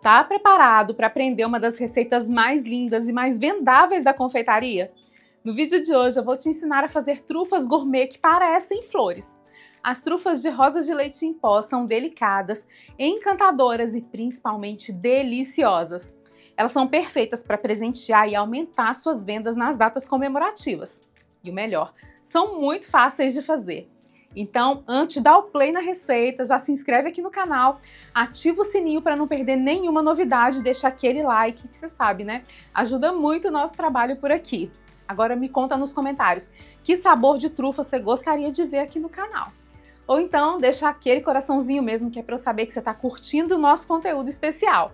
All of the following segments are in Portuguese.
Tá preparado para aprender uma das receitas mais lindas e mais vendáveis da confeitaria? No vídeo de hoje eu vou te ensinar a fazer trufas gourmet que parecem flores. As trufas de rosa de leite em pó são delicadas, encantadoras e principalmente deliciosas. Elas são perfeitas para presentear e aumentar suas vendas nas datas comemorativas. E o melhor, são muito fáceis de fazer. Então, antes de dar o play na receita, já se inscreve aqui no canal, ativa o sininho para não perder nenhuma novidade, deixa aquele like, que você sabe, né? Ajuda muito o nosso trabalho por aqui. Agora me conta nos comentários que sabor de trufa você gostaria de ver aqui no canal. Ou então, deixa aquele coraçãozinho mesmo, que é para eu saber que você está curtindo o nosso conteúdo especial.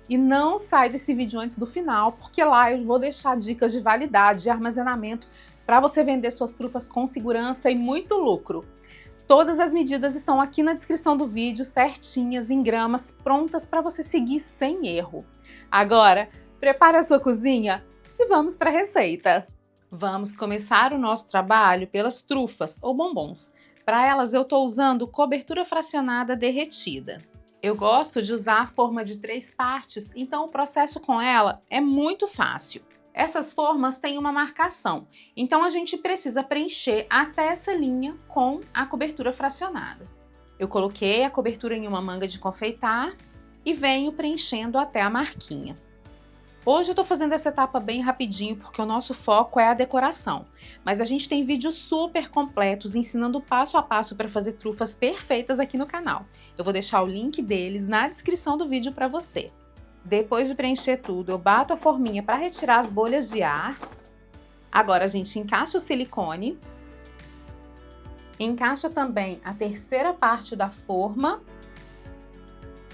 E não sai desse vídeo antes do final, porque lá eu vou deixar dicas de validade, de armazenamento, para você vender suas trufas com segurança e muito lucro. Todas as medidas estão aqui na descrição do vídeo, certinhas, em gramas, prontas para você seguir sem erro. Agora, prepare a sua cozinha e vamos para a receita. Vamos começar o nosso trabalho pelas trufas ou bombons. Para elas eu estou usando cobertura fracionada derretida. Eu gosto de usar a forma de 3 partes, então o processo com ela é muito fácil. Essas formas têm uma marcação, então a gente precisa preencher até essa linha com a cobertura fracionada. Eu coloquei a cobertura em uma manga de confeitar e venho preenchendo até a marquinha. Hoje eu tô fazendo essa etapa bem rapidinho porque o nosso foco é a decoração, mas a gente tem vídeos super completos ensinando passo a passo para fazer trufas perfeitas aqui no canal. Eu vou deixar o link deles na descrição do vídeo para você. Depois de preencher tudo, eu bato a forminha para retirar as bolhas de ar. Agora a gente encaixa o silicone. Encaixa também a terceira parte da forma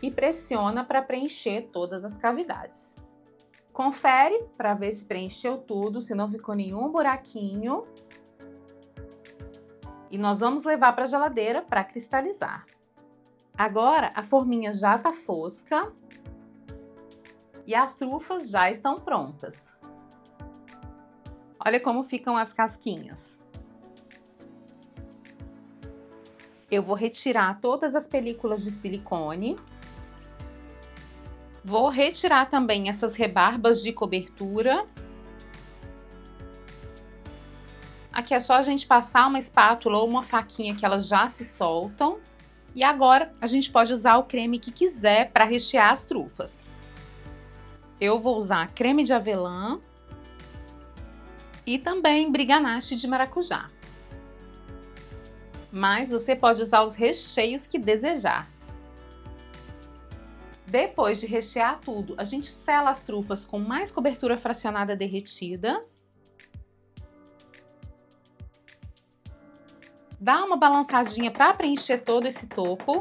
e pressiona para preencher todas as cavidades. Confere para ver se preencheu tudo, se não ficou nenhum buraquinho. E nós vamos levar para a geladeira para cristalizar. Agora a forminha já está fosca. E as trufas já estão prontas. Olha como ficam as casquinhas. Eu vou retirar todas as películas de silicone. Vou retirar também essas rebarbas de cobertura. Aqui é só a gente passar uma espátula ou uma faquinha que elas já se soltam. E agora a gente pode usar o creme que quiser para rechear as trufas. Eu vou usar creme de avelã e também Brie-Ganache de maracujá. Mas você pode usar os recheios que desejar. Depois de rechear tudo, a gente sela as trufas com mais cobertura fracionada derretida. Dá uma balançadinha para preencher todo esse topo.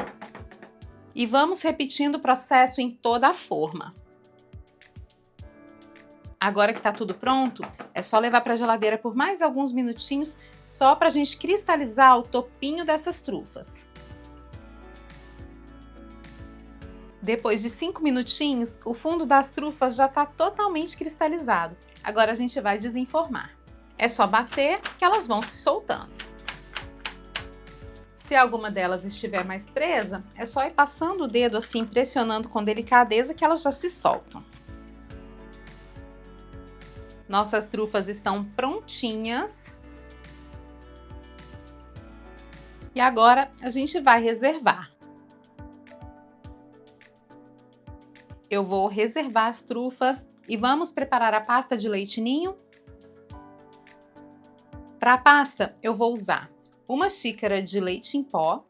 E vamos repetindo o processo em toda a forma. Agora que tá tudo pronto, é só levar para a geladeira por mais alguns minutinhos, só para a gente cristalizar o topinho dessas trufas. Depois de 5 minutinhos, o fundo das trufas já está totalmente cristalizado. Agora a gente vai desenformar. É só bater que elas vão se soltando. Se alguma delas estiver mais presa, é só ir passando o dedo assim, pressionando com delicadeza que elas já se soltam. Nossas trufas estão prontinhas. E agora a gente vai reservar. Eu vou reservar as trufas e vamos preparar a pasta de leite ninho. Para a pasta, eu vou usar 1 xícara de leite em pó,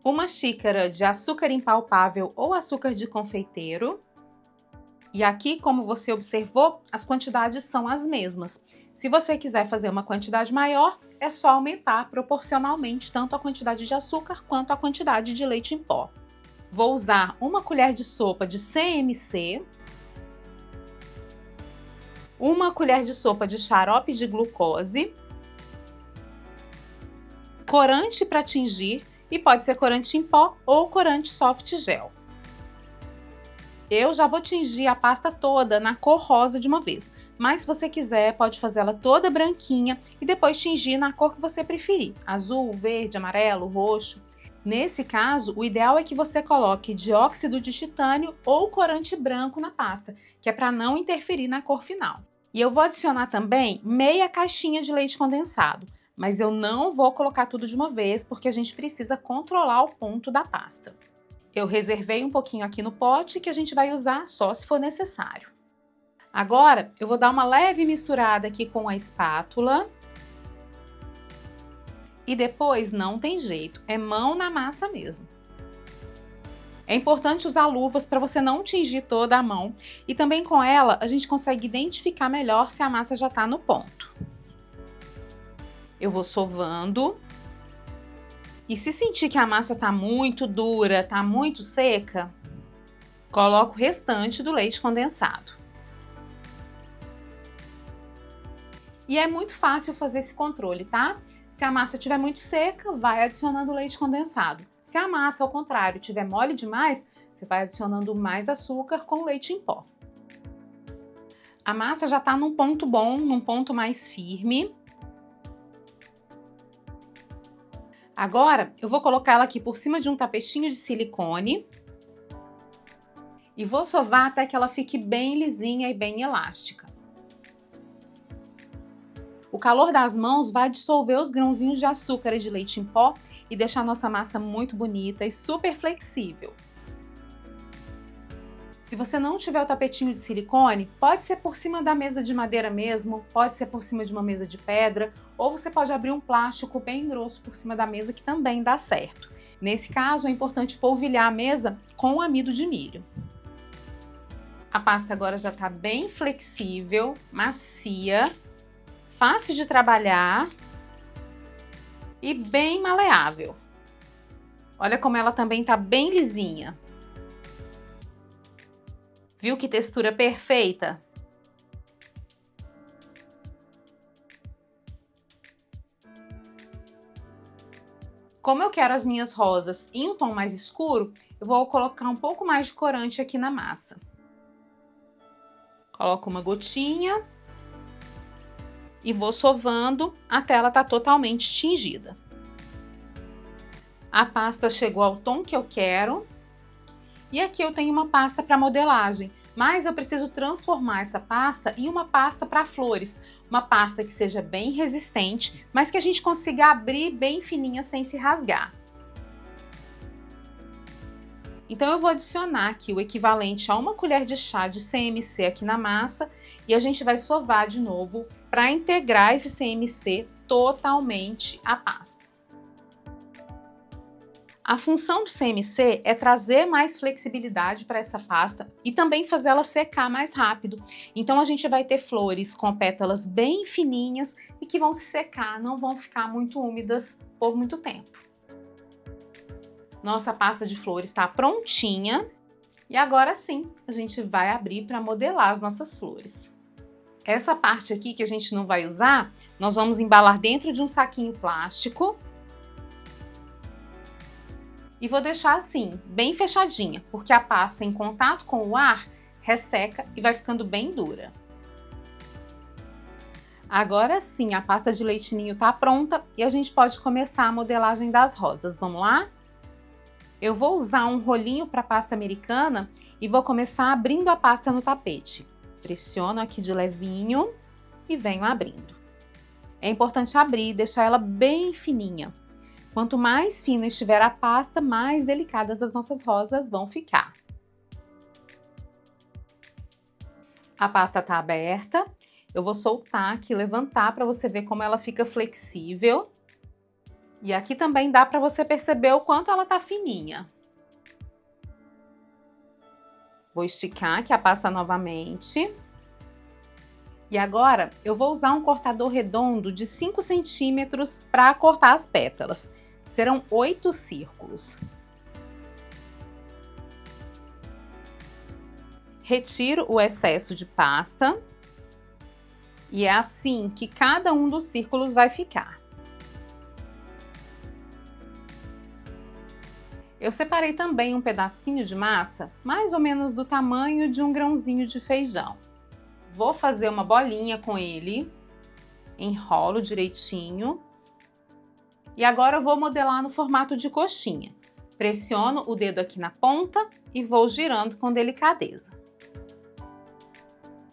1 xícara de açúcar impalpável ou açúcar de confeiteiro. E aqui, como você observou, as quantidades são as mesmas. Se você quiser fazer uma quantidade maior, é só aumentar proporcionalmente tanto a quantidade de açúcar quanto a quantidade de leite em pó. Vou usar 1 colher de sopa de CMC, 1 colher de sopa de xarope de glucose, corante para tingir, e pode ser corante em pó ou corante soft gel. Eu já vou tingir a pasta toda na cor rosa de uma vez, mas se você quiser pode fazer ela toda branquinha e depois tingir na cor que você preferir, azul, verde, amarelo, roxo. Nesse caso, o ideal é que você coloque dióxido de titânio ou corante branco na pasta, que é para não interferir na cor final. E eu vou adicionar também meia caixinha de leite condensado, mas eu não vou colocar tudo de uma vez porque a gente precisa controlar o ponto da pasta. Eu reservei um pouquinho aqui no pote que a gente vai usar só se for necessário. Agora, eu vou dar uma leve misturada aqui com a espátula. E depois não tem jeito, é mão na massa mesmo. É importante usar luvas para você não tingir toda a mão. E também com ela, a gente consegue identificar melhor se a massa já está no ponto. Eu vou sovando. E se sentir que a massa está muito dura, está muito seca, coloco o restante do leite condensado. E é muito fácil fazer esse controle, tá? Se a massa estiver muito seca, vai adicionando leite condensado. Se a massa, ao contrário, estiver mole demais, você vai adicionando mais açúcar com leite em pó. A massa já está num ponto bom, num ponto mais firme. Agora, eu vou colocar ela aqui por cima de um tapetinho de silicone e vou sovar até que ela fique bem lisinha e bem elástica. O calor das mãos vai dissolver os grãozinhos de açúcar e de leite em pó e deixar a nossa massa muito bonita e super flexível. Se você não tiver o tapetinho de silicone, pode ser por cima da mesa de madeira mesmo, pode ser por cima de uma mesa de pedra, ou você pode abrir um plástico bem grosso por cima da mesa que também dá certo. Nesse caso, é importante polvilhar a mesa com amido de milho. A pasta agora já está bem flexível, macia, fácil de trabalhar e bem maleável. Olha como ela também está bem lisinha. Viu que textura perfeita? Como eu quero as minhas rosas em um tom mais escuro, eu vou colocar um pouco mais de corante aqui na massa. Coloco uma gotinha e vou sovando até ela estar totalmente tingida. A pasta chegou ao tom que eu quero. E aqui eu tenho uma pasta para modelagem, mas eu preciso transformar essa pasta em uma pasta para flores. Uma pasta que seja bem resistente, mas que a gente consiga abrir bem fininha sem se rasgar. Então eu vou adicionar aqui o equivalente a 1 colher de chá de CMC aqui na massa e a gente vai sovar de novo para integrar esse CMC totalmente à pasta. A função do CMC é trazer mais flexibilidade para essa pasta e também fazer ela secar mais rápido. Então a gente vai ter flores com pétalas bem fininhas e que vão se secar, não vão ficar muito úmidas por muito tempo. Nossa pasta de flores está prontinha e agora sim a gente vai abrir para modelar as nossas flores. Essa parte aqui que a gente não vai usar, nós vamos embalar dentro de um saquinho plástico. E vou deixar assim, bem fechadinha, porque a pasta em contato com o ar resseca e vai ficando bem dura. Agora sim, a pasta de leite ninho tá pronta e a gente pode começar a modelagem das rosas. Vamos lá? Eu vou usar um rolinho para pasta americana e vou começar abrindo a pasta no tapete. Pressiono aqui de levinho e venho abrindo. É importante abrir e deixar ela bem fininha. Quanto mais fina estiver a pasta, mais delicadas as nossas rosas vão ficar. A pasta está aberta. Eu vou soltar aqui, levantar para você ver como ela fica flexível. E aqui também dá para você perceber o quanto ela está fininha. Vou esticar aqui a pasta novamente. E agora eu vou usar um cortador redondo de 5 centímetros para cortar as pétalas. Serão 8 círculos. Retiro o excesso de pasta. E é assim que cada um dos círculos vai ficar. Eu separei também um pedacinho de massa, mais ou menos do tamanho de um grãozinho de feijão. Vou fazer uma bolinha com ele, enrolo direitinho E agora eu vou modelar no formato de coxinha. Pressiono o dedo aqui na ponta e vou girando com delicadeza.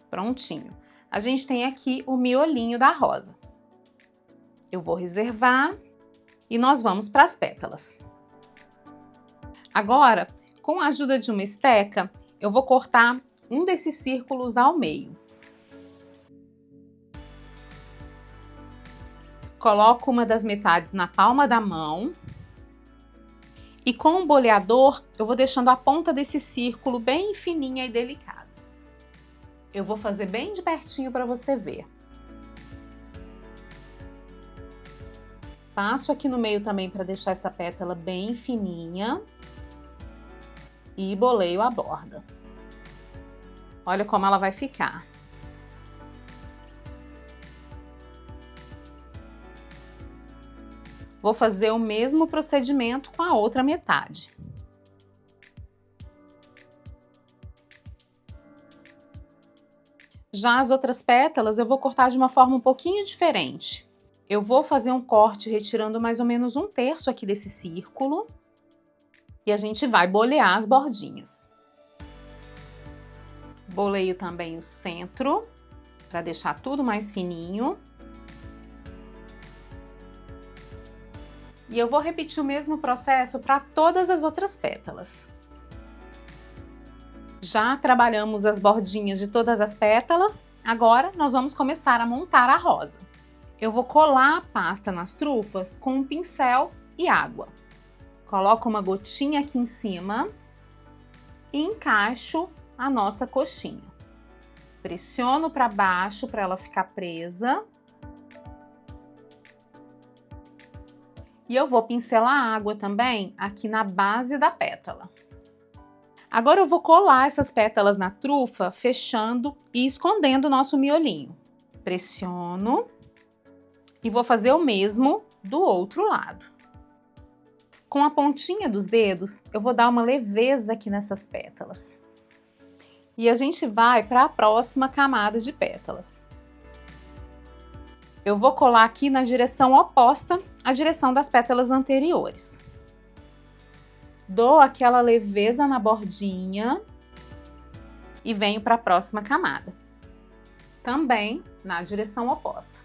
Prontinho. A gente tem aqui o miolinho da rosa. Eu vou reservar e nós vamos para as pétalas. Agora, com a ajuda de uma esteca, eu vou cortar um desses círculos ao meio. Coloco uma das metades na palma da mão e com o boleador eu vou deixando a ponta desse círculo bem fininha e delicada. Eu vou fazer bem de pertinho para você ver. Passo aqui no meio também para deixar essa pétala bem fininha e boleio a borda. Olha como ela vai ficar. Vou fazer o mesmo procedimento com a outra metade. Já as outras pétalas eu vou cortar de uma forma um pouquinho diferente. Eu vou fazer um corte retirando mais ou menos 1/3 aqui desse círculo. E a gente vai bolear as bordinhas. Boleio também o centro, para deixar tudo mais fininho. E eu vou repetir o mesmo processo para todas as outras pétalas. Já trabalhamos as bordinhas de todas as pétalas, agora nós vamos começar a montar a rosa. Eu vou colar a pasta nas trufas com um pincel e água. Coloco uma gotinha aqui em cima e encaixo a nossa coxinha. Pressiono para baixo para ela ficar presa. E eu vou pincelar a água também aqui na base da pétala. Agora eu vou colar essas pétalas na trufa, fechando e escondendo o nosso miolinho. Pressiono e vou fazer o mesmo do outro lado. Com a pontinha dos dedos, eu vou dar uma leveza aqui nessas pétalas. E a gente vai para a próxima camada de pétalas. Eu vou colar aqui na direção oposta à direção das pétalas anteriores. Dou aquela leveza na bordinha e venho para a próxima camada. Também na direção oposta.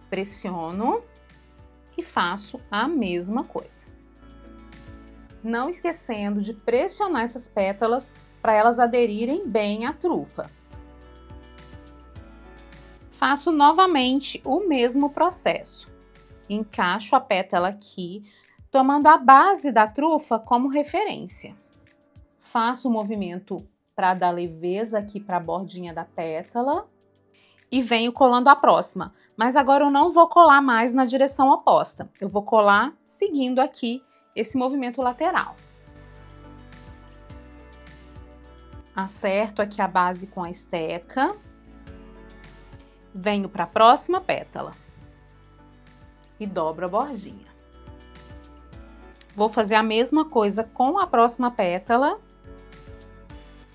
Pressiono e faço a mesma coisa. Não esquecendo de pressionar essas pétalas para elas aderirem bem à trufa. Faço novamente o mesmo processo. Encaixo a pétala aqui, tomando a base da trufa como referência. Faço o movimento para dar leveza aqui para a bordinha da pétala e venho colando a próxima. Mas agora eu não vou colar mais na direção oposta. Eu vou colar seguindo aqui esse movimento lateral. Acerto aqui a base com a esteca. Venho para a próxima pétala e dobro a bordinha. Vou fazer a mesma coisa com a próxima pétala.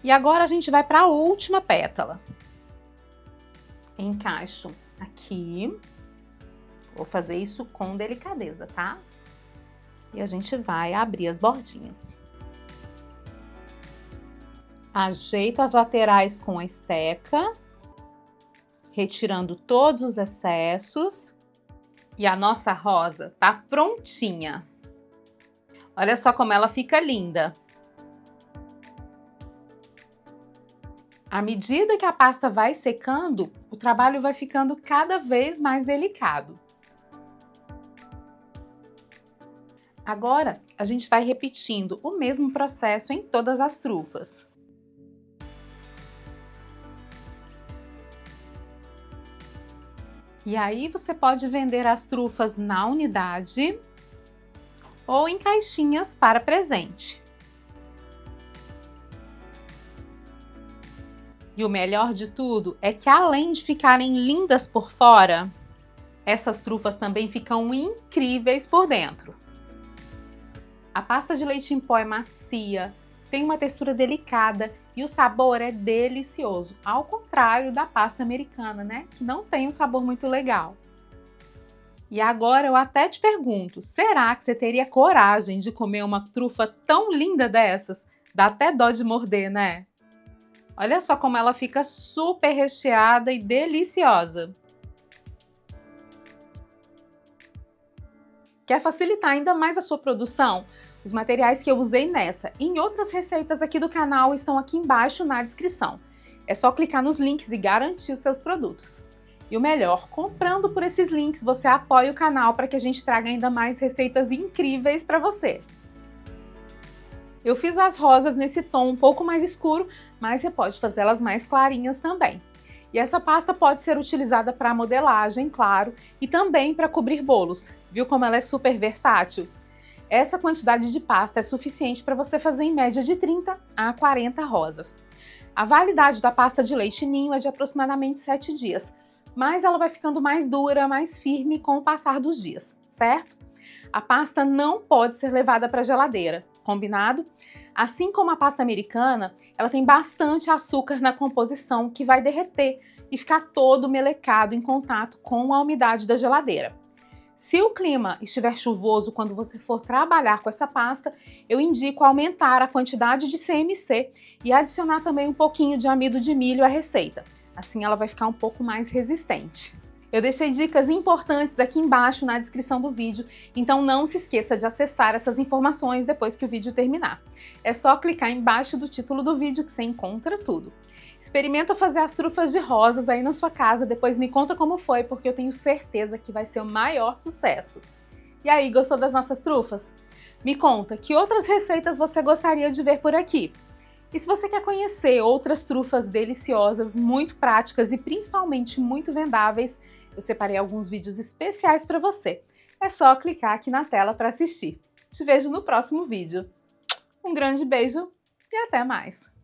E agora a gente vai para a última pétala. Encaixo aqui. Vou fazer isso com delicadeza, tá? E a gente vai abrir as bordinhas. Ajeito as laterais com a esteca, retirando todos os excessos. E a nossa rosa tá prontinha. Olha só como ela fica linda. À medida que a pasta vai secando, o trabalho vai ficando cada vez mais delicado. Agora, a gente vai repetindo o mesmo processo em todas as trufas. E aí você pode vender as trufas na unidade ou em caixinhas para presente. E o melhor de tudo é que além de ficarem lindas por fora, essas trufas também ficam incríveis por dentro. A pasta de leite em pó é macia, tem uma textura delicada e o sabor é delicioso, ao contrário da pasta americana, né? Que não tem um sabor muito legal. E agora eu até te pergunto, será que você teria coragem de comer uma trufa tão linda dessas? Dá até dó de morder, né? Olha só como ela fica super recheada e deliciosa. Quer facilitar ainda mais a sua produção? Os materiais que eu usei nessa e em outras receitas aqui do canal estão aqui embaixo na descrição. É só clicar nos links e garantir os seus produtos. E o melhor, comprando por esses links, você apoia o canal para que a gente traga ainda mais receitas incríveis para você. Eu fiz as rosas nesse tom um pouco mais escuro, mas você pode fazê-las mais clarinhas também. E essa pasta pode ser utilizada para modelagem, claro, e também para cobrir bolos. Viu como ela é super versátil? Essa quantidade de pasta é suficiente para você fazer em média de 30 a 40 rosas. A validade da pasta de leite ninho é de aproximadamente 7 dias, mas ela vai ficando mais dura, mais firme com o passar dos dias, certo? A pasta não pode ser levada para a geladeira, combinado? Assim como a pasta americana, ela tem bastante açúcar na composição que vai derreter e ficar todo melecado em contato com a umidade da geladeira. Se o clima estiver chuvoso quando você for trabalhar com essa pasta, eu indico aumentar a quantidade de CMC e adicionar também um pouquinho de amido de milho à receita. Assim ela vai ficar um pouco mais resistente. Eu deixei dicas importantes aqui embaixo na descrição do vídeo, então não se esqueça de acessar essas informações depois que o vídeo terminar. É só clicar embaixo do título do vídeo que você encontra tudo. Experimenta fazer as trufas de rosas aí na sua casa, depois me conta como foi, porque eu tenho certeza que vai ser o maior sucesso. E aí, gostou das nossas trufas? Me conta, que outras receitas você gostaria de ver por aqui? E se você quer conhecer outras trufas deliciosas, muito práticas e principalmente muito vendáveis, eu separei alguns vídeos especiais para você. É só clicar aqui na tela para assistir. Te vejo no próximo vídeo. Um grande beijo e até mais!